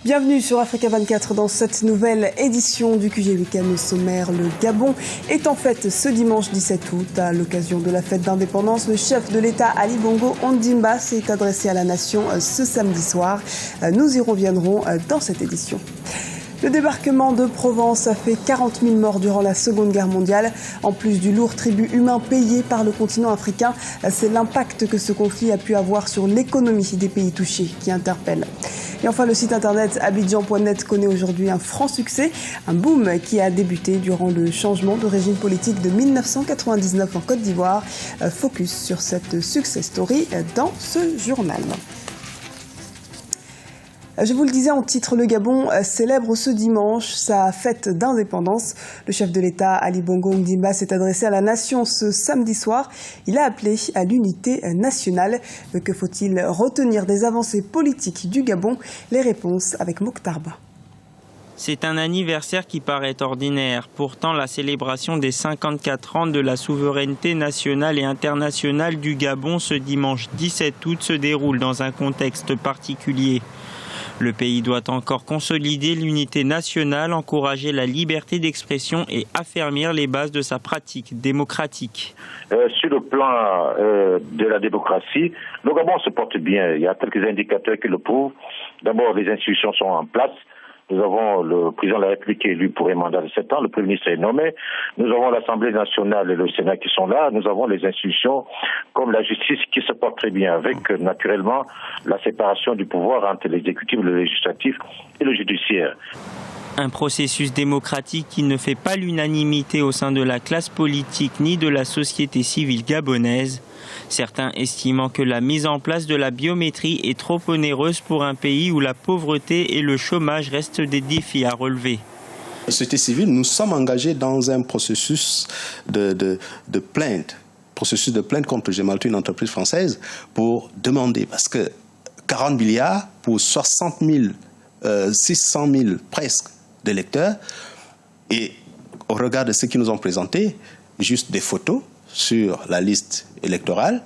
Bienvenue sur Africa 24 dans cette nouvelle édition du QG Week-end au sommaire. Le Gabon est en fête ce dimanche 17 août. À l'occasion de la fête d'indépendance, le chef de l'État Ali Bongo Ondimba s'est adressé à la nation ce samedi soir. Nous y reviendrons dans cette édition. Le débarquement de Provence a fait 40 000 morts durant la Seconde Guerre mondiale. En plus du lourd tribut humain payé par le continent africain, c'est l'impact que ce conflit a pu avoir sur l'économie des pays touchés qui interpelle. Et enfin, le site internet abidjan.net connaît aujourd'hui un franc succès, un boom qui a débuté durant le changement de régime politique de 1999 en Côte d'Ivoire. Focus sur cette success story dans ce journal. Je vous le disais en titre, le Gabon célèbre ce dimanche sa fête d'indépendance. Le chef de l'État, Ali Bongo Ondimba, s'est adressé à la nation ce samedi soir. Il a appelé à l'unité nationale. Que faut-il retenir des avancées politiques du Gabon? Les réponses avec Mokhtarba. C'est un anniversaire qui paraît ordinaire. Pourtant, la célébration des 54 ans de la souveraineté nationale et internationale du Gabon ce dimanche 17 août se déroule dans un contexte particulier. Le pays doit encore consolider l'unité nationale, encourager la liberté d'expression et affermir les bases de sa pratique démocratique. Sur le plan de la démocratie, le Gabon se porte bien. Il y a quelques indicateurs qui le prouvent. D'abord, les institutions sont en place. Nous avons le président de la République élu pour un mandat de 7 ans, le Premier ministre est nommé. Nous avons l'Assemblée nationale et le Sénat qui sont là. Nous avons les institutions comme la justice qui se portent très bien, avec naturellement la séparation du pouvoir entre l'exécutif, le législatif et le judiciaire. Un processus démocratique qui ne fait pas l'unanimité au sein de la classe politique ni de la société civile gabonaise. Certains estimant que la mise en place de la biométrie est trop onéreuse pour un pays où la pauvreté et le chômage restent des défis à relever. La société civile, nous sommes engagés dans un processus de plainte contre Gemalto, une entreprise française, pour demander, parce que 40 milliards pour 60 000, 600 000 presque d'électeurs, et au regard de ce qu'ils nous ont présenté, juste des photos sur la liste électorale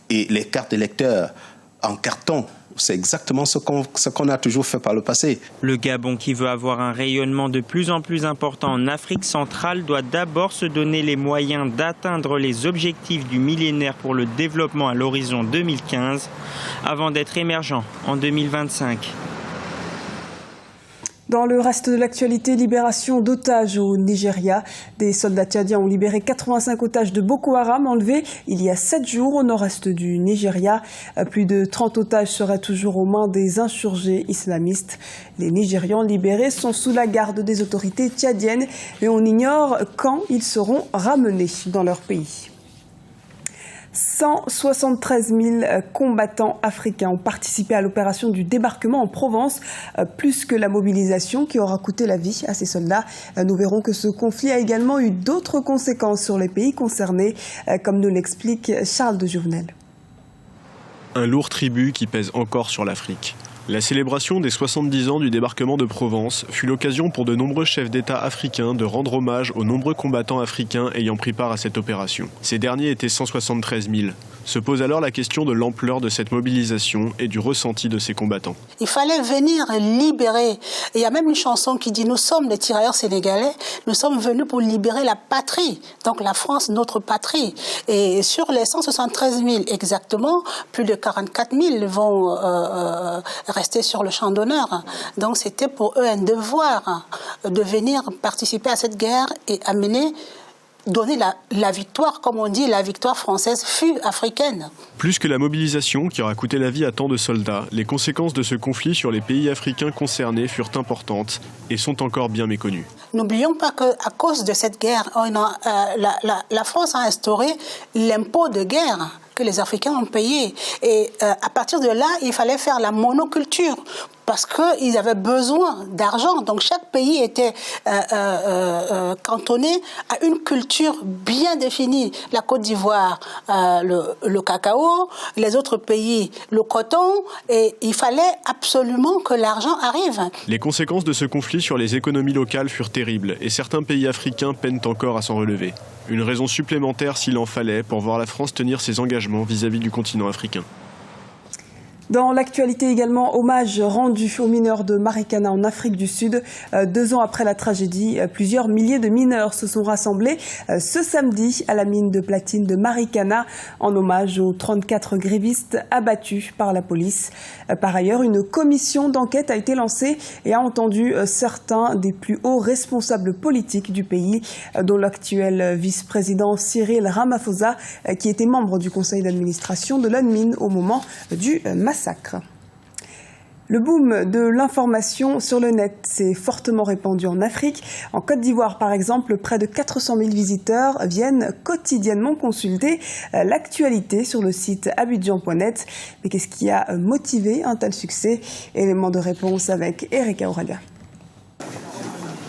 et les cartes électeurs en carton. C'est exactement ce qu'on a toujours fait par le passé. Le Gabon, qui veut avoir un rayonnement de plus en plus important en Afrique centrale, doit d'abord se donner les moyens d'atteindre les objectifs du millénaire pour le développement à l'horizon 2015, avant d'être émergent en 2025. Dans le reste de l'actualité, libération d'otages au Nigeria. Des soldats tchadiens ont libéré 85 otages de Boko Haram enlevés il y a 7 jours au nord-est du Nigeria. Plus de 30 otages seraient toujours aux mains des insurgés islamistes. Les Nigérians libérés sont sous la garde des autorités tchadiennes, mais on ignore quand ils seront ramenés dans leur pays. 173 000 combattants africains ont participé à l'opération du débarquement en Provence, plus que la mobilisation qui aura coûté la vie à ces soldats. Nous verrons que ce conflit a également eu d'autres conséquences sur les pays concernés, comme nous l'explique Charles de Jouvenel. Un lourd tribut qui pèse encore sur l'Afrique. La célébration des 70 ans du débarquement de Provence fut l'occasion pour de nombreux chefs d'État africains de rendre hommage aux nombreux combattants africains ayant pris part à cette opération. Ces derniers étaient 173 000. Se pose alors la question de l'ampleur de cette mobilisation et du ressenti de ces combattants. Il fallait venir libérer. Et il y a même une chanson qui dit « Nous sommes les tirailleurs sénégalais, nous sommes venus pour libérer la patrie ». Donc la France, notre patrie. Et sur les 173 000 exactement, plus de 44 000 vont rester sur le champ d'honneur. Donc c'était pour eux un devoir de venir participer à cette guerre et donner la victoire, comme on dit, la victoire française fut africaine. Plus que la mobilisation qui aura coûté la vie à tant de soldats, les conséquences de ce conflit sur les pays africains concernés furent importantes et sont encore bien méconnues. N'oublions pas qu'à cause de cette guerre, la France a instauré l'impôt de guerre que les Africains ont payé. Et à partir de là, il fallait faire la monoculture parce qu'ils avaient besoin d'argent. Donc chaque pays était cantonné à une culture bien définie. La Côte d'Ivoire, le cacao, les autres pays, le coton. Et il fallait absolument que l'argent arrive. Les conséquences de ce conflit sur les économies locales furent terribles et certains pays africains peinent encore à s'en relever. Une raison supplémentaire s'il en fallait pour voir la France tenir ses engagements vis-à-vis du continent africain. Dans l'actualité également, hommage rendu aux mineurs de Marikana en Afrique du Sud. 2 ans après la tragédie, plusieurs milliers de mineurs se sont rassemblés ce samedi à la mine de platine de Marikana en hommage aux 34 grévistes abattus par la police. Par ailleurs, une commission d'enquête a été lancée et a entendu certains des plus hauts responsables politiques du pays, dont l'actuel vice-président Cyril Ramaphosa, qui était membre du conseil d'administration de l'ANMIN au moment du massacre. Le boom de l'information sur le net s'est fortement répandu en Afrique. En Côte d'Ivoire, par exemple, près de 400 000 visiteurs viennent quotidiennement consulter l'actualité sur le site abidjan.net. Mais qu'est-ce qui a motivé un tel succès? Élément de réponse avec Erika Oraga.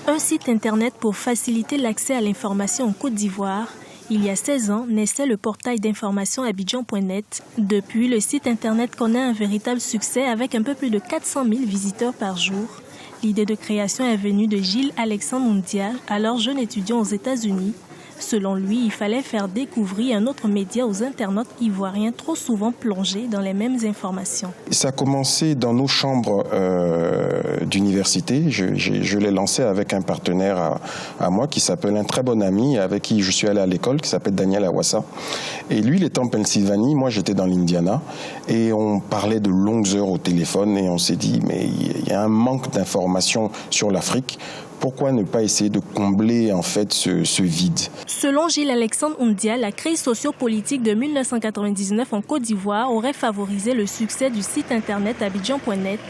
Un site internet pour faciliter l'accès à l'information en Côte d'Ivoire. Il y a 16 ans, naissait le portail d'information abidjan.net. Depuis, le site internet connaît un véritable succès avec un peu plus de 400 000 visiteurs par jour. L'idée de création est venue de Gilles Alexandre Ndia, alors jeune étudiant aux États-Unis. Selon lui, il fallait faire découvrir un autre média aux internautes ivoiriens trop souvent plongés dans les mêmes informations. Ça a commencé dans nos chambres d'université. Je l'ai lancé avec un partenaire à moi qui s'appelle un très bon ami avec qui je suis allé à l'école, qui s'appelle Daniel Awassa. Et lui, il était en Pennsylvanie, moi j'étais dans l'Indiana. Et on parlait de longues heures au téléphone et on s'est dit, mais il y a un manque d'informations sur l'Afrique. Pourquoi ne pas essayer de combler en fait ce vide? Selon Gilles Alexandre Ndia, la crise sociopolitique de 1999 en Côte d'Ivoire aurait favorisé le succès du site internet abidjan.net.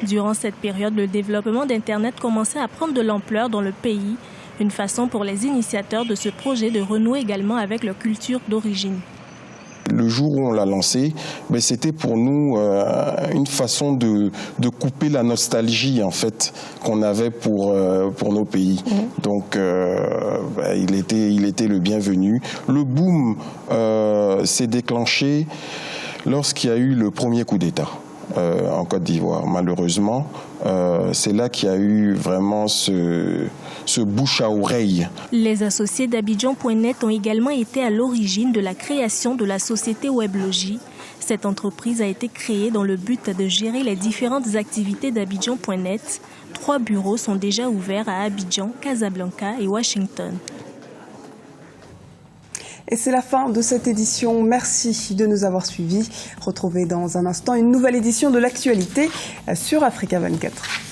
Durant cette période, le développement d'Internet commençait à prendre de l'ampleur dans le pays, une façon pour les initiateurs de ce projet de renouer également avec leur culture d'origine. Le jour où on l'a lancé, c'était pour nous une façon de couper la nostalgie en fait qu'on avait pour nos pays. Donc il était le bienvenu. Le boom s'est déclenché lorsqu'il y a eu le premier coup d'État en Côte d'Ivoire. Malheureusement, c'est là qu'il y a eu vraiment ce bouche à oreille. Les associés d'Abidjan.net ont également été à l'origine de la création de la société Weblogie. Cette entreprise a été créée dans le but de gérer les différentes activités d'Abidjan.net. 3 bureaux sont déjà ouverts à Abidjan, Casablanca et Washington. Et c'est la fin de cette édition. Merci de nous avoir suivis. Retrouvez dans un instant une nouvelle édition de l'actualité sur Africa 24.